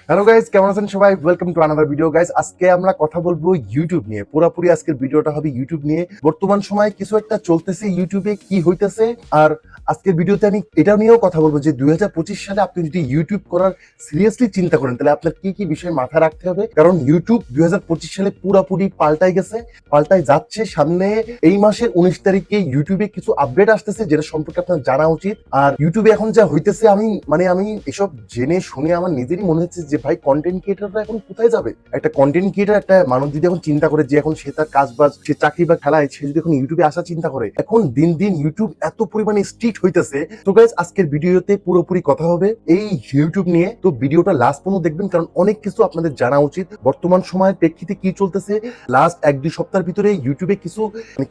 Hello guys, কেমন আছেন সবাই? Welcome to another video guys. আজকে আমরা কথা বলবো ইউটিউব নিয়ে। পুরোপুরি আজকের ভিডিওটা হবে ইউটিউব নিয়ে। বর্তমান সময়ে কিছু একটা চলতেছে ইউটিউবে, কি হইতেছে, আর আজকের ভিডিওতে আমি এটা নিয়েও কথা বলবো যে 2025 সালে আপনি যদি ইউটিউব করার সিরিয়াসলি চিন্তা করেন তাহলে আপনার কি কি বিষয় মাথায় রাখতে হবে। কারণ ইউটিউব 2025 সালে পুরোপুরি পাল্টাই গেছে, পাল্টাই যাচ্ছে। সামনে এই মাসের 19 তারিখে ইউটিউবে কিছু আপডেট আসতেছে যেটা সম্পর্কে আপনার জানা উচিত। আর ইউটিউবে এখন যা হইতেছে আমি এসব জেনে শুনে আমার নিজেরই মনে হচ্ছে যে ভাই, কন্টেন্ট ক্রিয়েটররা এখন কোথায় যাবে? একটা কন্টেন্ট ক্রিয়েটর, একটা মানুষ যদি এখন চিন্তা করে যে এখন সে তার কাজ বাজ, সে চাকরি বা খেলায়, সে যদি এখন ইউটিউবে আসা চিন্তা করে, এখন দিন দিন ইউটিউব এত পরিমাণে স্ট্রিক্ট হইতেছে। তো গাইস, আজকের ভিডিওতে পুরোপুরি কথা হবে এই ইউটিউব নিয়ে। তো ভিডিওটা লাস্ট পর্যন্ত দেখবেন, কারণ অনেক কিছু আপনাদের জানা উচিত। বর্তমান সময়ের প্রেক্ষিতে কি চলতেছে, লাস্ট 1-2 সপ্তাহের ভিতরে ইউটিউবে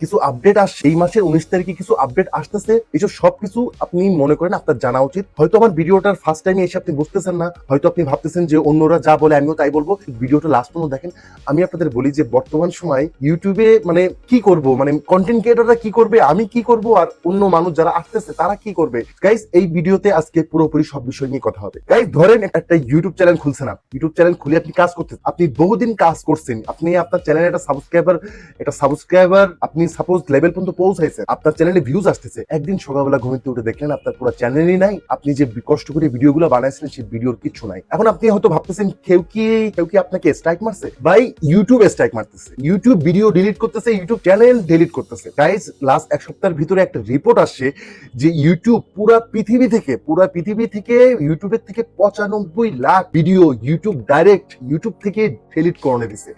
কিছু আপডেট আসছে। এই মাসের 19 তারিখে কিছু আপডেট আসতেছে। এইসব সবকিছু আপনি মনে করেন আপনার জানা উচিত। হয়তো আমার ভিডিওটার ফার্স্ট টাইমে এসে আপনি বুঝতেছেন না, হয়তো আপনি ভাবতেছেন যে অন্যরা যা বলে আমিও তাই বলবো। ভিডিওটা লাস্ট পর্যন্ত দেখেন। আমি আপনাদের বলি যে বর্তমান সময় ইউটিউবে কি করব, কন্টেন্ট ক্রিয়েটররা কি করবে, আমি কি করব, আর অন্য মানুষ যারা আসতেছে তারা কি করবে। গাইস, এই ভিডিওতে আজকে পুরোপুরি সব বিষয় নিয়ে কথা হবে। গাইস, ধরেন একটা ইউটিউব চ্যানেল খুলছেন। ইউটিউব চ্যানেল খুলে আপনি কাজ করতেছেন, আপনি বহুদিন কাজ করছেন, আপনি আপনার চ্যানেলে একটা সাবস্ক্রাইবার আপনি সাপোজ লেভেল পর্যন্ত পৌঁছাইছেন, আপনার চ্যানেলে ভিউজ আসতেছে। একদিন সকালবেলা ঘুমিতে উঠে দেখলেন আপনার পুরো চ্যানেলই নাই, আপনি যে কষ্ট করে ভিডিওগুলো বানাইছিলেন সেই ভিডিওর কিছু নাই। এখন আপনি হয়তো ভাবতেছেন কেউ কি আপনাকে স্ট্রাইক মারছে। ভাই, ইউটিউব স্ট্রাইক মারতেছে, ইউটিউব ভিডিও ডিলিট করতেছে, ইউটিউব চ্যানেল ডিলিট করতেছে। গাইস, লাস্ট এক সপ্তাহের ভিতরে একটা রিপোর্ট আসছে যে ইউটিউব পুরা পৃথিবী থেকে ইউটিউবের থেকে 95 লাখ ভিডিও ইউটিউব থেকে ডিলিট করে দিছে।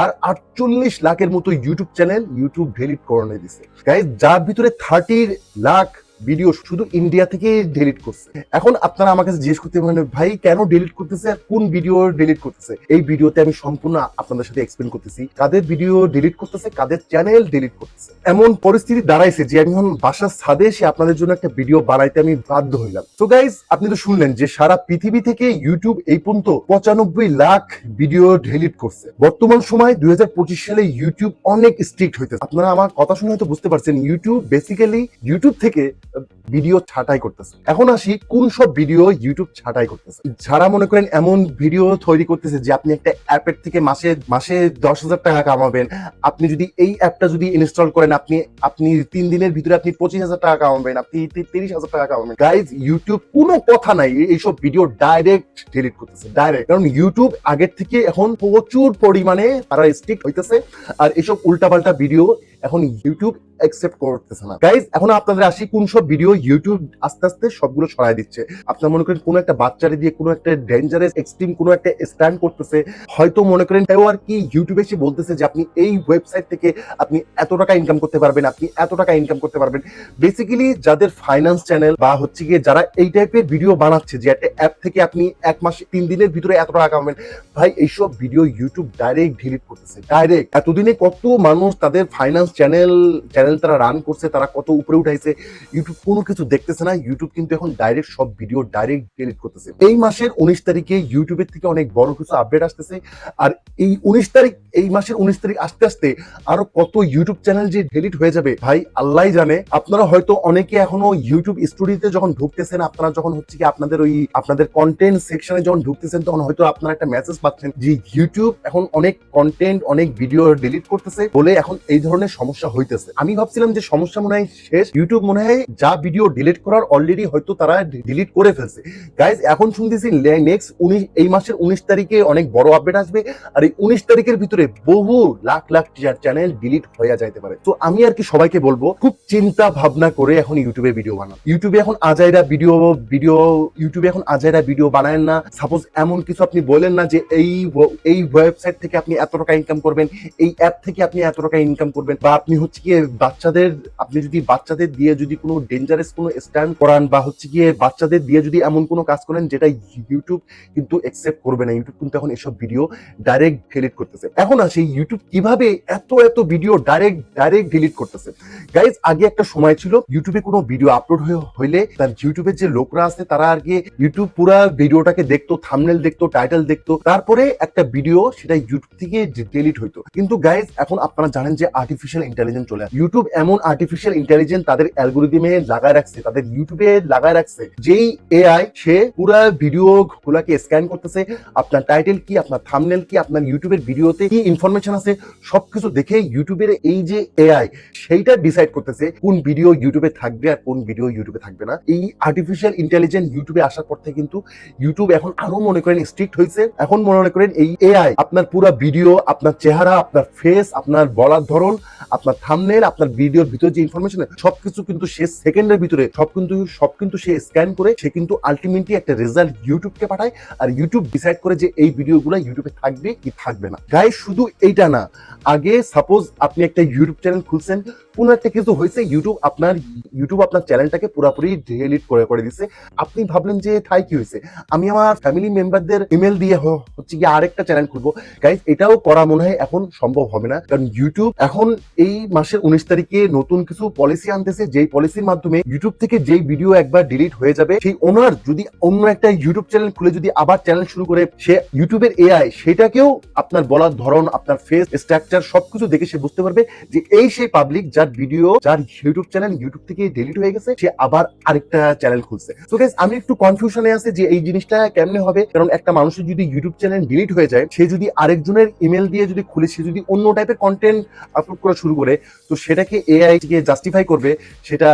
আর 48 লাখের মতো ইউটিউব চ্যানেল ইউটিউব ডিলিট করে দিছে। গাইস, যার ভিতরে 30 লাখ ভিডিও শুধু ইন্ডিয়া থেকে ডিলিট করছে। এখন আপনারা আমাকে জিজ্ঞেস করতে পারেন, ভাই কেন ডিলিট করতেছে, আর কোন ভিডিও ডিলিট করতেছে? এই ভিডিওতে আমি সম্পূর্ণ আপনাদের সাথে এক্সপ্লেন করতেছি কাদের ভিডিও ডিলিট করতেছে, কাদের চ্যানেল ডিলিট করতেছে। এমন পরিস্থিতি দাঁড়াইছে যে আমি এখন বাসার ছাদে এসে আপনাদের জন্য একটা ভিডিও বানাইতে আমি বাধ্য হইলাম। তো গাইজ, আপনি তো শুনলেন যে সারা পৃথিবী থেকে ইউটিউব এই পর্যন্ত 95 লাখ ভিডিও ডিলিট করছে। বর্তমান সময় 2025 সালে ইউটিউব অনেক স্ট্রিক্ট হইতেছে। আপনারা আমার কথা শুনে হয়তো বুঝতে পারছেন, ইউটিউব থেকে ভিডিও ছাঁটাই করতেছে। এখন আসি কোন সব ভিডিও ইউটিউব ছাঁটাই করতেছে। যারা মনে করেন এমন ভিডিও তৈরি করতেছে যে আপনি একটা অ্যাপের থেকে মাসে 10,000 টাকা কামাবেন, আপনি যদি এই অ্যাপটা যদি ইনস্টল করেন আপনি 3 দিনের ভিতরে আপনি 25,000 টাকা কামাবেন, আপনি 30,000 টাকা কামাবেন। গাইজ, ইউটিউব কোনো কথা নাই, এইসব ভিডিও ডাইরেক্ট ডিলিট করতেছে, ডাইরেক্ট। কারণ ইউটিউব আগের থেকে এখন প্রচুর পরিমাণে তারা স্ট্রিক্ট হইতেছে, আর এইসব উল্টাপাল্টা ভিডিও এখন ইউটিউব অ্যাকসেপ্ট করতেছে না। গাইজ, এখন আপনাদের আসি কোন সব ভিডিও ইউটিউব আস্তে আস্তে সবগুলো সরাই দিচ্ছে। আপনার মনে করেন কোন একটা বাচ্চারে দিয়ে কোনো একটা ডেঞ্জারাস এক্সট্রিম কোনো একটা স্ট্যান্ড করতেছে, হয়তো মনে করেন কেউ আর কি ইউটিউবে এসে বলতেছে যে আপনি এই ওয়েবসাইট থেকে আপনি এত টাকা ইনকাম করতে পারবেন, আপনি এত টাকা ইনকাম করতে পারবেন। বেসিক্যালি যাদের ফাইন্যান্স চ্যানেল বা হচ্ছে গিয়ে যারা এই টাইপের ভিডিও বানাচ্ছে যে একটা অ্যাপ থেকে আপনি 1 মাসে 3 দিনের ভিতরে এত টাকা কামাবেন, ভাই এইসব ভিডিও ইউটিউব ডাইরেক্ট ডিলিট করতেছে, ডাইরেক্ট। এতদিনে কত মানুষ তাদের ফাইন্যান্স চ্যানেল তারা রান করছে, তারা কত উপরে উঠাইছে, ইউটিউব কোনো কিছু দেখতেছে না। ইউটিউব কিন্তু এখন ডাইরেক্ট সব ভিডিও ডাইরেক্ট ডিলিট করতেছে। এই মাসের 19 তারিখে ইউটিউবের থেকে অনেক বড় কিছু আপডেট আসতেছে। আর এই মাসের 19 তারিখ আসতে আসতে আরো কত ইউটিউব চ্যানেল যে ডিলিট হয়ে যাবে ভাই আল্লাহই জানে। আপনারা হয়তো অনেকে এখনো ইউটিউব স্টুডিওতে যখন ঢুকতেছেন, আপনারা যখন হচ্ছে কি আপনাদের কন্টেন্ট সেকশনে যখন ঢুকতেছেন, তখন হয়তো আপনারা একটা মেসেজ পাচ্ছেন যে ইউটিউব এখন অনেক কন্টেন্ট, অনেক ভিডিও ডিলিট করতেছে বলে এখন এই ধরনের সমস্যা হইতেছে। আমি ভাবছিলাম যে সমস্যা মনে হয় শেষ, ইউটিউব মনে হয় যা ভিডিও ডিলিট করার অলরেডি হয়তো তারা ডিলিট করে ফেলছে। গাইজ, এখন শুনতেছি নেক্সট এই মাসের 19 তারিখে অনেক বড় আপডেট আসবে, আর এই 19 তারিখের ভিতরে বহু লাখ লাখ চ্যানেল ডিলিট হয়ে যাইতে পারে। তো আমি আর কি সবাইকে বলবো, খুব চিন্তা ভাবনা করে এখন ইউটিউবে ভিডিও বানান। ইউটিউবে এখন আজাইরা ভিডিও বানায়েন না। সাপোজ এমন কিছু আপনি বলেন না যে এই ওয়েবসাইট থেকে আপনি এত টাকা ইনকাম করবেন, এই অ্যাপ থেকে আপনি এত টাকা ইনকাম করবেন, বা আপনি হচ্ছে গিয়ে বাচ্চাদের দিয়ে যদি কোনো ডেঞ্জারাস কোনো স্ট্যান্ড করান, বা হচ্ছে গিয়ে বাচ্চাদের দিয়ে যদি এমন কোনো কাজ করেন যেটা ইউটিউব কিন্তু অ্যাকসেপ্ট করবে না। ইউটিউব কিন্তু এখন এসব ভিডিও ডাইরেক্ট ডিলিট করতেছে। এখন আসে ইউটিউব কিভাবে এত ভিডিও ডাইরেক্ট ডিলিট করতেছে। গাইজ, আগে একটা সময় ছিল ইউটিউবে কোনো ভিডিও আপলোড হইলে তার ইউটিউবের যে লোকরা আছে তারা আর কি ইউটিউব পুরো ভিডিওটাকে দেখতো, থাম্বনেল দেখতো, টাইটেল দেখতো, তারপরে একটা ভিডিও সেটা ইউটিউব থেকে ডিলিট হইতো। কিন্তু গাইজ, এখন আপনারা জানেন যে আর্টিফিশিয়াল আর্টিফিশিয়াল ইন্টেলিজেন্স চলে আসে। ইউটিউব এমন আর্টিফিশিয়াল ইন্টেলিজেন্স তাদের অ্যালগরিদমে লাগায় রাখছে, তাদের ইউটিউবে লাগায় রাখছে, যেই এআই সে পুরো ভিডিও গুলাকে স্ক্যান করতেছে, আপনার টাইটেল কি, আপনার থাম্বনেল কি, আপনার ইউটিউবের ভিডিওতে কি ইনফরমেশন আছে সবকিছু দেখে ইউটিউবের এই যে এআই সেইটা ডিসাইড করতেছে কোন ভিডিও ইউটিউবে থাকবে আর কোন ভিডিও ইউটিউবে থাকবে না। এই আর্টিফিশিয়াল ইন্টেলিজেন্স ইউটিউবে আসার পর থেকে কিন্তু ইউটিউব এখন আরো মনে করেন স্ট্রিক্ট হয়েছে। এখন মনে করেন এই এআই আপনার পুরো ভিডিও, আপনার চেহারা, আপনার ফেস, আপনার বলার ধরন, আপনার থাম্বনেল, আপনার ভিডিওর ভিতরে যে ইনফরমেশন সবকিছু কিন্তু সে সেকেন্ডের ভিতরে সব কিন্তু সে স্ক্যান করে সে কিন্তু আলটিমেটলি একটা রেজাল্ট ইউটিউবকে পাঠায়, আর ইউটিউব ডিসাইড করে যে এই ভিডিওগুলো ইউটিউবে থাকবে কি থাকবে না। গাইস শুধু এইটা না, আগে সাপোজ আপনি একটা ইউটিউব চ্যানেল খুলছেন, কোন একটা কিছু হয়েছে, ইউটিউব আপনার চ্যানেলটাকে পুরোপুরি ডিলিট করে দিচ্ছে। আপনি ভাবলেন যে তাই কি হয়েছে, আমি আমার ফ্যামিলি মেম্বারদের ইমেল দিয়ে হচ্ছে কি আরেকটা চ্যানেল খুলবো। গাইস এটাও করা মনে হয় এখন সম্ভব হবে না, কারণ ইউটিউব এখন এই মাসের 19 তারিখে নতুন কিছু পলিসি আনতেছে, যেই পলিসির মাধ্যমে ইউটিউব থেকে যেই ভিডিও একবার ডিলিট হয়ে যাবে, সেই ওনার যদি অন্য একটা ইউটিউব চ্যানেল খুলে যদি আবার চ্যানেল শুরু করে, সে ইউটিউবের এআই সেটাকেও আপনার বলার ধরন, আপনার ফেস স্ট্রাকচার সবকিছু দেখে সে বুঝতে পারবে যে এই সেই পাবলিক যার ভিডিও, যার ইউটিউব চ্যানেল ইউটিউব থেকে ডিলিট হয়ে গেছে, সে আবার আরেকটা চ্যানেল খুলছে। তো গাইস আমি একটু কনফিউশনে আছি যে এই জিনিসটা কেমনে হবে, কারণ একটা মানুষের যদি ইউটিউব চ্যানেল ডিলিট হয়ে যায়, সে যদি আরেকজনের ইমেল দিয়ে যদি খুলে, সে যদি অন্য টাইপের কন্টেন্ট আপলোড করা শুরু করে, তো সেটাকে এআই কে জাস্টিফাই করবে সেটা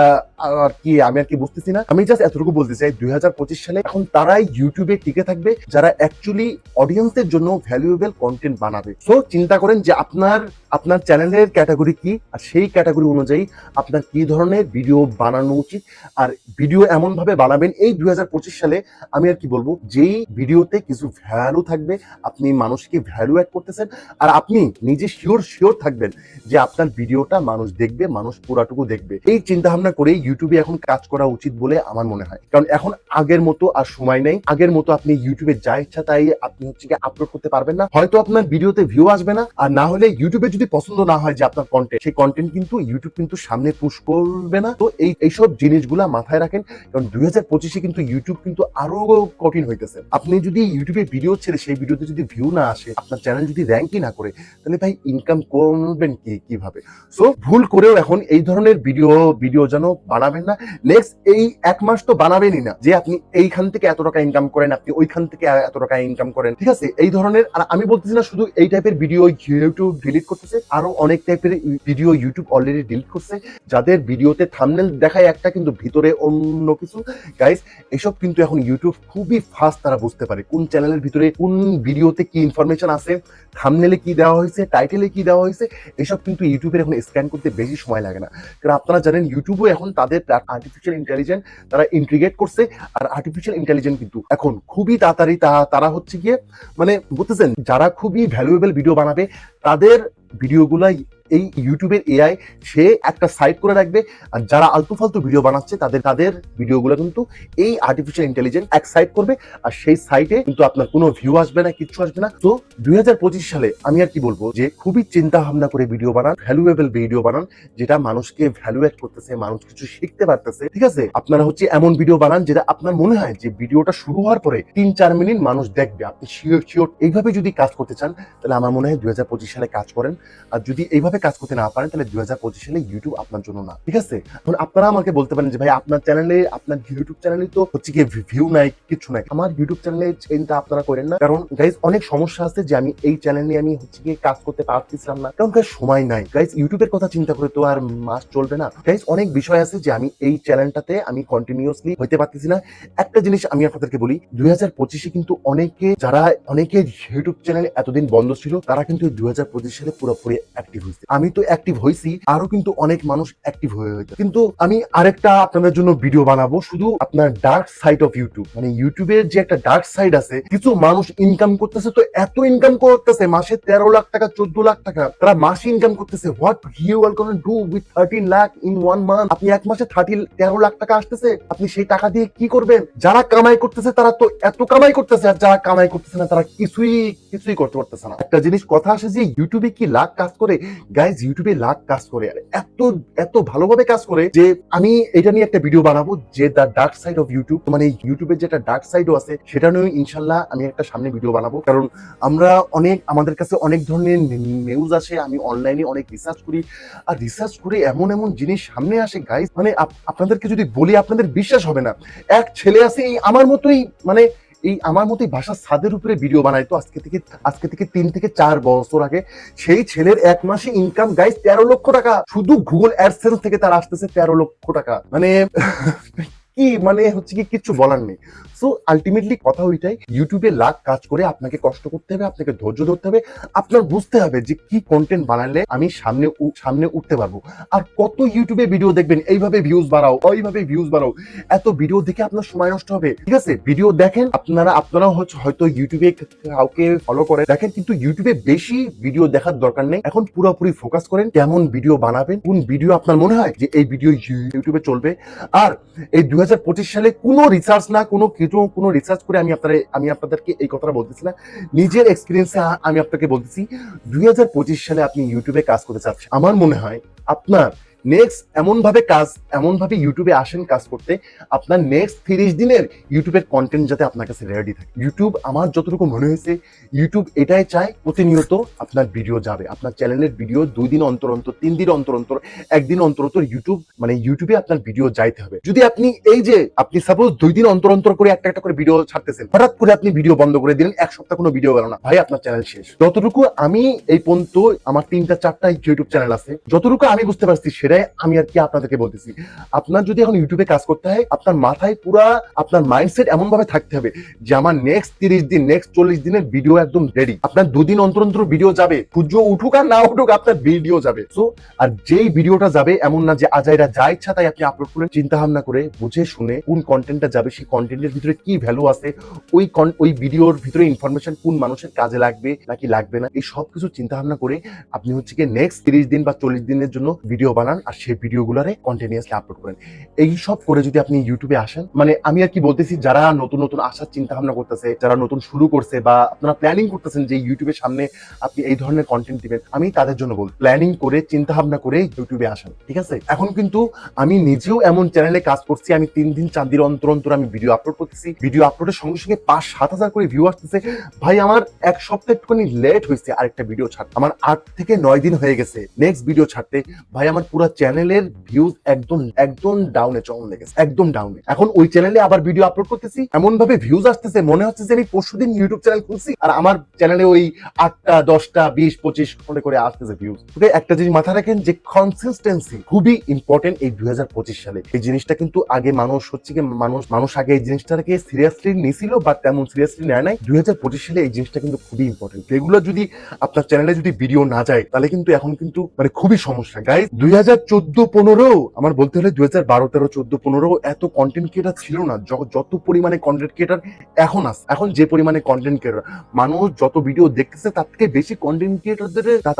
আর কি আমি আর কি বুঝতেছি না। আমি জাস্ট এতটুকু বলতে চাই 2025 সালে এখন তারাই ইউটিউবে টিকে থাকবে যারা অ্যাকচুয়ালি অডিয়েন্সের জন্য ভ্যালুয়েবল কন্টেন্ট বানাবে। সো চিন্তা করেন যে আপনার চ্যানেলের ক্যাটাগরি কি, আর সেই ক্যাটাগরি অনুযায়ী আপনার কি ধরনের ভিডিও বানানো উচিত, আর ভিডিও এমন ভাবে বানাবেন এই 2025 সালে আমি আর কি বলবো, যেই ভিডিওতে কিছু ভ্যালু থাকবে, আপনি মানুষকে ভ্যালু অ্যাড করতেছেন, আর আপনি নিজে শিওর থাকবেন যে আপনার ভিডিওটা মানুষ দেখবে, মানুষ পুরাটুকু দেখবে। এই চিন্তা ভাবনা করে ইউটিউবে এখন কাজ করা উচিত বলে আমার মনে হয়, কারণ এখন আগের মতো আর সময় নেই। আগের মতো আপনি ইউটিউবে যা ইচ্ছা তাই আপনি হচ্ছে আপলোড করতে পারবেন না, হয়তো আপনার ভিডিওতে ভিউ আসবে না, আর না হলে ইউটিউবে যদি পছন্দ না হয় যে আপনার কন্টেন্ট, সেই কন্টেন্ট কিন্তু ইউটিউব কিন্তু সামনে পুশ করবে না। তো এইসব জিনিসগুলা মাথায় রাখেন, কারণ 2025-এ কিন্তু ইউটিউব কিন্তু আরো কঠিন হইতেছে। আপনি যদি ইউটিউবে ভিডিও ছেড়ে সেই ভিডিওতে যদি ভিউ না আসে, আপনার চ্যানেল যদি র্যাঙ্কই না করে, তাহলে ভাই ইনকাম করবেন কিভাবে? সো ভুল করেও এখন এই ধরনের ভিডিও যেন বানাবেন না। নেক্সট এই 1 মাস তো বানাবেনই না যে আপনি এইখান থেকে এত টাকা ইনকাম করেন, আপনি ওইখান থেকে এত টাকা ইনকাম করেন, ঠিক আছে? এই ধরনের, আর আমি বলতেছি না শুধু এই টাইপের ভিডিও ইউটিউব ডিলিট করতেছে, আরো অনেক টাইপের ভিডিও ইউটিউব অলরেডি ডিলিট করছে, যাদের ভিডিওতে থাম্বনেল দেখায় একটা কিন্তু ভিতরে অন্য কিছু। গাইস এসব কিন্তু এখন ইউটিউব খুবই ফাস্ট তারা বুঝতে পারে কোন চ্যানেলের ভিতরে কোন ভিডিওতে কি ইনফরমেশন আছে, থাম্বনেলে কি দেওয়া হয়েছে, টাইটেলে কি দেওয়া হয়েছে, এসব কিন্তু ইউটিউবের এখন স্ক্যান করতে বেশি সময় লাগে না। কারণ আপনারা জানেন ইউটিউবও এখন তাদের আর্টিফিশিয়াল ইন্টেলিজেন্স তারা ইন্টিগ্রেট করছে, আর আর্টিফিশিয়াল ইন্টেলিজেন্স কিন্তু এখন খুবই তাড়াতাড়ি তারা হচ্ছে গিয়ে মানে বুঝতেছেন, যারা খুবই ভ্যালুয়েবল ভিডিও বানাবে তাদের ভিডিওগুলাই এই ইউটিউবের এআই সে একটা সাইড করে রাখবে, আর যারা আলতু ফালতু ভিডিও বানাচ্ছে তাদের ভিডিওগুলো কিন্তু এই আর্টিফিশিয়াল ইন্টেলিজেন্স এক সাইড করবে, আর সেই সাইটে কিন্তু আপনার কোনো ভিউ আসবে না, কিচ্ছু আসবে না। তো 2025 সালে আমি আর কি বলবো যে খুবই চিন্তা ভাবনা করে ভিডিও বানান, ভ্যালুয়েবল ভিডিও বানান, যেটা মানুষকে ভ্যালু অ্যাড করতেছে, মানুষ কিছু শিখতে পারতেছে, ঠিক আছে? আপনারা হচ্ছে এমন ভিডিও বানান যেটা আপনার মনে হয় যে ভিডিওটা শুরু হওয়ার পরে 3-4 মিনিট মানুষ দেখবে, আপনি শিওর এইভাবে যদি কাজ করতে চান তাহলে আমার মনে হয় 2025 সালে কাজ করেন। আর যদি এইভাবে কাজ করতে না পারেন তাহলে 2025 সালে ইউটিউব আপনার জন্য না, ঠিক আছে? এখন আপনারা আমাকে বলতে পারেন যে ভাই আপনার চ্যানেলে, আপনার ইউটিউব চ্যানেলে তো হচ্ছে কি ভিউ নাই, কিছু নাই। আমার ইউটিউব চ্যানেলে চিন্তা আপনারা করেন না, কারণ গাইজ অনেক সমস্যা আছে যে আমি এই চ্যানেলে আমি হচ্ছে কি কাজ করতে পারতেছিলাম না, কারণ গাইজ সময় নাই। গাইজ ইউটিউবের কথা চিন্তা করে তো আর মাস চলবে না। গাইজ অনেক বিষয় আছে যে আমি এই চ্যানেলটাতে আমি কন্টিনিউয়াসলি হইতে পারতেছি না। একটা জিনিস আমি আপনাদেরকে বলি, 2025-এ কিন্তু অনেকে ইউটিউব চ্যানেল এতদিন বন্ধ ছিল, তারা কিন্তু 2025 সালে পুরোপুরি অ্যাক্টিভ হয়েছে। আমি তো অ্যাক্টিভ হয়েছি, আরো কিন্তু অনেক মানুষ অ্যাক্টিভ হয়ে হয়েছে। কিন্তু আমি আরেকটা আপনাদের জন্য ভিডিও বানাবো শুধু আপনার ডার্ক সাইড অফ ইউটিউব, মানে ইউটিউবের যে একটা ডার্ক সাইড আছে। কিছু মানুষ ইনকাম করতেছে, তো এত ইনকাম করতেছে, মাসে 13 লাখ টাকা 14 লাখ টাকা তারা মাসে ইনকাম করতেছে। What you are gonna do with 13 lakh in 1 month? আপনি এক মাসে 13 লাখ টাকা আসতেছে, আপনি সেই টাকা দিয়ে কি করবেন? যারা কামাই করতেছে তারা তো এত কামাই করতেছে, আর যারা কামাই করতেছে না তারা কিছুই করতে পারতেছে না। একটা জিনিস কথা আসে যে ইউটিউবে কি লাখ কাজ করে, গাইজ ইউটিউবে লাখ কাজ করে, আর এত এত ভালোভাবে কাজ করে যে আমি এটা নিয়ে একটা ভিডিও বানাবো যে the dark side of YouTube, মানে ইউটিউবের যেটা ডার্ক সাইডও আছে সেটা নিয়ে ইনশাল্লাহ আমি একটা সামনে ভিডিও বানাবো। কারণ আমরা আমাদের কাছে অনেক ধরনের নিউজ আসে, আমি অনলাইনে অনেক রিসার্চ করি, আর রিসার্চ করে এমন এমন জিনিস সামনে আসে গাইজ, মানে আপনাদেরকে যদি বলি আপনাদের বিশ্বাস হবে না। এক ছেলে আছে এই আমার মতোই, মানে এই আমার মতোই বাসার ছাদের উপরে ভিডিও বানাইতো আজকে থেকে 3 থেকে 4 বছর আগে। সেই ছেলের এক মাসে ইনকাম গাইজ 13 লক্ষ টাকা, শুধু গুগল অ্যাডসেন্স থেকে তার আসতেছে 13 লক্ষ টাকা। মানে কি মানে হচ্ছে কি কিছু বলার নেই। সো আলটিমেটলি কথা ওইটাই, ইউটিউবে লাখ কাজ করে আপনাকে কষ্ট করতে হবে, আপনাকে ধৈর্য ধরতে হবে, আপনার বুঝতে হবে যে কি কন্টেন্ট বানালে আমি সামনে উঠতে পারবো। আর কত ইউটিউবে ভিডিও দেখবেন এইভাবে ভিউজ বাড়াও, ওইভাবে ভিউজ বাড়াও, এত ভিডিও দেখে আপনার সময় নষ্ট হবে। ঠিক আছে, ভিডিও দেখেন, আপনারা হয়তো ইউটিউবে কাউকে ফলো করে দেখেন, কিন্তু ইউটিউবে বেশি ভিডিও দেখার দরকার নেই। এখন পুরোপুরি ফোকাস করেন কেমন ভিডিও বানাবেন, কোন ভিডিও আপনার মনে হয় যে এই ভিডিও ইউটিউবে চলবে। আর এই 2025 সালে কোনো রিসার্চ না, কোনো রিসার্চ করে আমি আপনাদেরকে এই কথাটা বলতেছি না, নিজের এক্সপিরিয়েন্সে আমি আপনাকে বলতেছি 2025 সালে আপনি ইউটিউবে কাজ করতে চাচ্ছেন, আমার মনে হয় আপনার নেক্সট এমন ভাবে ইউটিউবে আসেন কাজ করতে, আপনার নেক্সট 30 দিনের ইউটিউবের কন্টেন্ট যাতে আপনার কাছে রেডি থাকে। ইউটিউব আমার যতটুকু মনে হয়েছে, ইউটিউব এটাই চায় প্রতিনিয়ত আপনার ভিডিও যাবে, আপনার চ্যানেলের ভিডিও 2 দিন অন্তর অন্তর, 3 দিন অন্তর অন্তর, 1 দিন অন্তর অন্তর ইউটিউবে আপনার ভিডিও যাইতে হবে। যদি আপনি সাপোজ 2 দিন অন্তর অন্তর করে একটা করে ভিডিও ছাড়তেছেন, হঠাৎ করে আপনি ভিডিও বন্ধ করে দিলেন, 1 সপ্তাহ কোনো ভিডিও গেল না, ভাই আপনার চ্যানেল শেষ। যতটুকু আমি এই পর্যন্ত আমার 3-4টা ইউটিউব চ্যানেল আছে, যতটুকু আমি বুঝতে পারছি সেটাই আমি আর কি আপনাদেরকে বলতেছি। আপনার যদি এখন ইউটিউবে কাজ করতে হয়, আপনার মাথায় পুরা আপনার মাইন্ডসেট এমন ভাবে থাকতে হবে যে আমার নেক্সট 30 দিন, নেক্সট 40 দিনের ভিডিও একদম রেডি। আপনার 2 দিন অন্তর অন্তর ভিডিও যাবে, সূর্য উঠুক আর না উঠুক আপনার ভিডিও যাবে। সো আর যেই ভিডিওটা যাবে এমন না যে আজাইরা যা ইচ্ছা তাই আপনি আপলোড করেন, চিন্তা ভাবনা করে বুঝে শুনে কোন কন্টেন্টটা যাবে, সেই কন্টেন্টের ভিতরে কি ভ্যালু আছে, ওই ভিডিওর ভিতরে ইনফরমেশন কোন মানুষের কাজে লাগবে নাকি লাগবে না, এই সব কিছু চিন্তা ভাবনা করে আপনি হচ্ছে কি নেক্সট 30 দিন বা 40 দিনের জন্য ভিডিও বানান, আর সেই ভিডিওগুলোরে কন্টিনিউয়াসলি আপলোড করেন। এই সব করে যদি আপনি ইউটিউবে আসেন, মানে আমি আর কি বলতেছি, যারা নতুন নতুন আসার চিন্তা ভাবনা করতেছে, যারা নতুন শুরু করছে, বা আপনারা প্ল্যানিং করতেছেন যে ইউটিউবের সামনে আপনি এই ধরনের কন্টেন্ট দিবেন, আমি তাদের জন্য বলবো প্ল্যানিং করে চিন্তা ভাবনা করে ইউটিউবে আসেন। ঠিক আছে, এখন কিন্তু আমি নিজেও এমন চ্যানেলে কাজ করছি, আমি 3 দিন 4 দিন অন্তর অন্তর আমি ভিডিও আপলোড করতেছি, ভিডিও আপলোডের সঙ্গে সঙ্গে 5-7 হাজার করে ভিউ আসতেছে। ভাই আমার 1 সপ্তাহ একটুখানি লেট হয়েছে আরেকটা ভিডিও ছাড়তে, আমার 8 থেকে 9 দিন হয়ে গেছে নেক্সট ভিডিও ছাড়তে। ভাই আমার পুরো চ্যানেলের ভিউজ একদম ডাউনে চলে লেগেছে, একদম ডাউনে। এখন ওই চ্যানেলে আবার ভিডিও আপলোড করতেছি, এমন ভাবে ভিউজ আসতেছে মনে হচ্ছে যে আমি পরশুদিন ইউটিউব চ্যানেল খুলছি, আর আমার চ্যানেলে ওই 8টা 10টা 20-25 করে আসতেছে ভিউজ। ওকে, একটা জিনিস মাথায় রাখেন যে কনসিস্টেন্সি খুবই ইম্পর্টেন্ট এই 2025 সালে। এই জিনিসটা কিন্তু আগে মানুষ আগে এই জিনিসটাকে সিরিয়াসলি নিছিল, বাট তেমন সিরিয়াসলি নেয় নাই। 2025 সালে এই জিনিসটা কিন্তু খুবই ইম্পর্টেন্ট। রেগুলার যদি আপনার চ্যানেলে যদি ভিডিও না যায়, তাহলে কিন্তু এখন কিন্তু মানে খুবই সমস্যা গাইস। 2014-15 আমার বলতে হলে 2012-13-14-15 এত কন্টেন্ট ক্রিয়েটার ছিল না যত পরিমাণে কন্টেন্ট ক্রিয়েটার এখন আছে। এখন যে পরিমাণে কন্টেন্ট ক্রিয়েটার, মানুষ যত ভিডিও দেখতেছে তার থেকে বেশি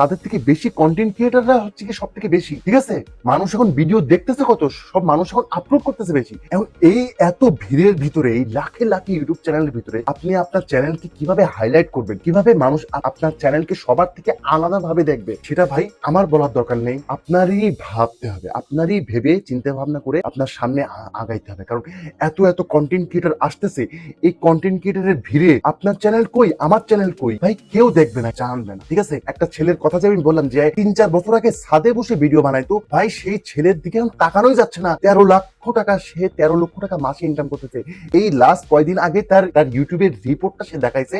তাদের থেকে বেশি কন্টেন্ট ক্রিয়েটাররা হচ্ছে কি সব থেকে বেশি। ঠিক আছে, মানুষ এখন ভিডিও দেখতেছে কত, সব মানুষ এখন আপলোড করতেছে বেশি। এখন এই এত ভিড়ের ভিতরে, এই লাখে লাখে ইউটিউব চ্যানেলের ভিতরে আপনি আপনার চ্যানেলকে কিভাবে হাইলাইট করবেন, কিভাবে মানুষ আপনার চ্যানেলকে সবার থেকে আলাদা ভাবে দেখবে, সেটা ভাই আমার বলার দরকার নেই, আপনারই ভাবতে হবে, আপনারই ভেবে চিন্তা ভাবনা করে আপনার সামনে আগাইতে হবে। কারণ এত কন্টেন্ট ক্রিয়েটার আসতেছে, এই কন্টেন্ট ক্রিয়েটারের ভিড়ে আপনার চ্যানেল কই, আমার চ্যানেল কই, ভাই কেউ দেখবে না, জানবে না। ঠিক আছে, একটা ছেলের কথা যে আমি বললাম যে 3-4 বছর আগে ছাদে বসে ভিডিও বানাইতো, ভাই সেই ছেলের দিকে এখন তাকানোই যাচ্ছে না। 13 লক্ষ টাকা, সে 13 লক্ষ টাকা মাসে ইনকাম করতেছে। এই লাস্ট কয়দিন আগে তার ইউটিউবের রিপোর্টটা সে দেখাইছে।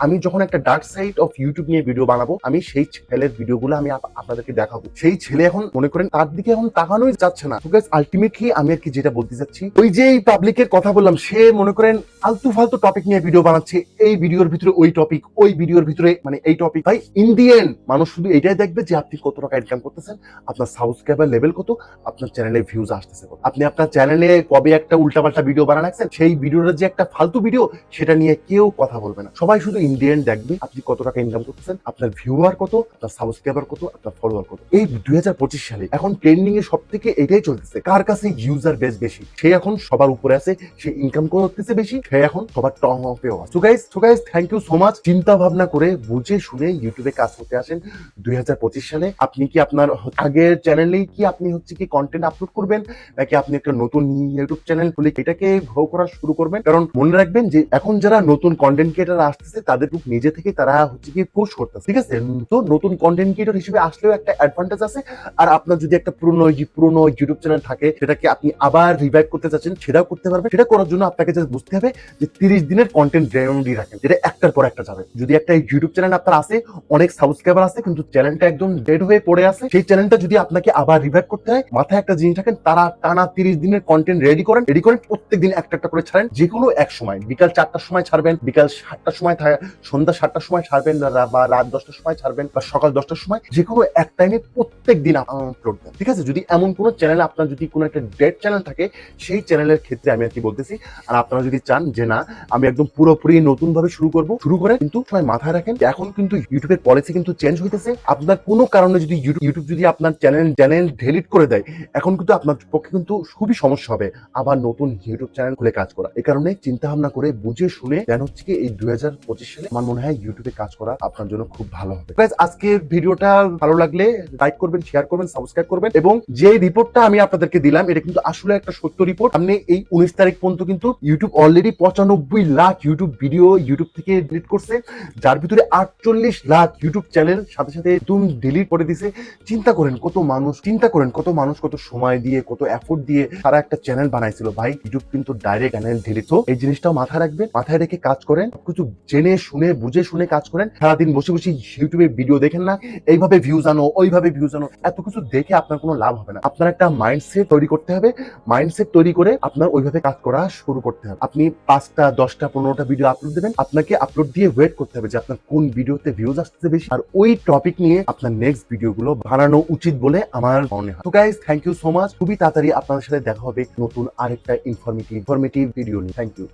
আমি যখন একটা ডার্ক সাইড অফ ইউটিউব নিয়ে ভিডিও বানাবো, আমি সেই ছেলের ভিডিওগুলো আমি আপনাদেরকে দেখাবো। সেই ছেলে এখন মনে করেন তার দিকে এখন তাকানোই যাচ্ছে না। আলটিমেটলি আমি আর কি যেটা বলতে চাচ্ছি, ওই যে এই পাবলিকের কথা বললাম, সে মনে করেন আলতু ফালতু টপিক নিয়ে ভিডিও বানাচ্ছে, এই ভিডিওর ভিতরে ওই টপিক, ওই ভিডিওর ভিতরে মানে এই টপিক। ভাই ইন দি এন্ড মানুষ শুধু এটাই দেখবে যে আপনি কত টাকা ইনকাম করতেছেন, আপনার সাবস্ক্রাইবার লেভেল কত, আপনার চ্যানেলে ভিউজ আসতেছে কত। আপনি আপনি আপনার চ্যানেলে কবে একটা উল্টাপাল্টা ভিডিও বানান রাখছেন, সেই ভিডিওটা যে একটা ফালতু ভিডিও সেটা নিয়ে কেউ কথা বলবে না। সবাই শুধু ইন্ডিয়ান দেখবে আপনি কত টাকা ইনকাম করতেছেন, আপনার ভিউয়ার কত, আপনার সাবস্ক্রাইবার কত, আপনার ফলোয়ার কত। এই 2025 সালে এখন ট্রেন্ডিং এ সব থেকে এটাই চলতেছে, কার কাছে ইউজার বেস বেশি, সে এখন সবার উপরে আছে, সে ইনকাম করতেছে বেশি, সে এখন সবার টপেও আছে। So guys thank you so much. চিন্তা ভাবনা করে বুঝে শুনে ইউটিউবে কাজ করতে আসেন 2025 সালে। আপনি কি আপনার আগের চ্যানেলেই কি আপনি হচ্ছে কি কন্টেন্ট আপলোড করবেন, নাকি আপনি একটা নতুন ইউটিউব চ্যানেল খুলে এটাকে গ্রো করা শুরু করবেন? কারণ মনে রাখবেন যে এখন যারা নতুন কন্টেন্ট ক্রিয়েটার আসতেছে তাদের নিজে থেকে তারা হচ্ছে কি পোস্ট করতেছে, ঠিক আছে? তো নতুন কন্টেন্ট ক্রিয়েটর হিসেবে আসলেও একটা অ্যাডভান্টেজ আছে। আর আপনার যদি একটা পুরনো ইউটিউব চ্যানেল থাকে সেটাকে আপনি আবার রিভাইভ করতে চাচ্ছেন, সেটাও করতে পারবেন। সেটা করার জন্য আপনাকে জাস্ট বুঝতে হবে যে 30 দিনের কন্টেন্ট রেডি রাখেন, যেটা একটার পর একটা যাবে। যদি একটা ইউটিউব চ্যানেল আপনার আছে, অনেক সাবস্ক্রাইবার আছে, কিন্তু চ্যানেলটা একদম ডেড হয়ে পড়ে আছে, সেই চ্যানেলটা যদি আপনাকে আবার রিভাইভ করতে হয়, মাথায় একটা জিনিস রাখেন, তারা টানা 30 দিনের কন্টেন্ট রেডি করেন, প্রত্যেকদিন একটা একটা করে ছাড়েন। যে কোনো এক সময় বিকাল 4টার সময় ছাড়বেন, বিকাল 7টার সময়, সন্ধ্যা 7টার সময় ছাড়বেন, বা রাত 10টার সময় ছাড়বেন, বা সকাল 10টার সময়, যে কোনো এক টাইমে প্রত্যেক দিন আপলোড দেন, ঠিক আছে? যদি এমন কোনো চ্যানেল, আপনার যদি কোনো একটা ডেড চ্যানেল থাকে, সেই চ্যানেলের ক্ষেত্রে আমি আর কি বলতেছি। আর আপনারা যদি চান যে না আমি একদম পুরোপুরি নতুন ভাবে শুরু করে, কিন্তু সবাই মাথায় রাখেন এখন কিন্তু ইউটিউবের পলিসি কিন্তু চেঞ্জ হইতেছে। আপনার কোনো কারণে যদি ইউটিউব যদি আপনার চ্যানেল ডিলিট করে দেয়, এখন কিন্তু আপনার পক্ষে কিন্তু খুবই সমস্যা হবে আবার নতুন ইউটিউব চ্যানেল খুলে কাজ করা। এই কারণে চিন্তা ভাবনা করে বুঝে শুনে দেন হচ্ছে কি এই 2025 সালে আমার মনে হয় ইউটিউবে কাজ করা আপনার জন্য খুব ভালো হবে। গাইস আজকের ভিডিওটা ভালো লাগলে লাইক করবেন, শেয়ার করবেন, সাবস্ক্রাইব করবেন। এবং যে রিপোর্টটা আমি আপনাদেরকে দিলাম এটা কিন্তু আসলে একটা সত্য রিপোর্ট। আপনি এই 19 তারিখ পর্যন্ত কিন্তু YouTube already 95 lakh YouTube video YouTube থেকে ডিলিট করছে, যার ভিতরে 48 লাখ ইউটিউব চ্যানেল সাথে সাথে একদম ডিলিট করে দিছে। চিন্তা করেন কত মানুষ কত সময় দিয়ে, কত এফোর্ট দিয়ে তারা একটা চ্যানেল বানাইছিল। ভাই ইউটিউব কিন্তু ডাইরেক্ট চ্যানেল ডিলিট। তো এই জিনিসটাও মাথায় রাখবেন, মাথায় রেখে কাজ করেন, কিছু জেনে শুনে বুঝে শুনে কাজ করেন। সারাদিন বসে বসে ইউটিউবে ভিডিও দেখেন না, এইভাবে ভিউজ আনো, ওইভাবে ভিউজ আনো, এত কিছু দেখে আপনার কোনো লাভ হবে না। আপনার একটা মাইন্ডসেট তৈরি করতে হবে, মাইন্ডসেট তৈরি করে আপনার ওইভাবে কাজ করা শুরু করতে হবে। আপনি 5টা 10টা 15টা ভিডিও আপলোড দেবেন, আপনাকে আপলোড দিয়ে ওয়েট করতে হবে যে আপনার কোন ভিডিওতে ভিউজ আসতে বেশি, আর ওই টপিক নিয়ে আপনার নেক্সট ভিডিওগুলো বানানো উচিত বলে আমার মনে হয়। তো guys thank you so much. খুবই তাড়াতাড়ি আপনাদের সাথে দেখা হবে নতুন আরেকটা ইনফরমেটিভ ভিডিও নিয়ে। Thank you.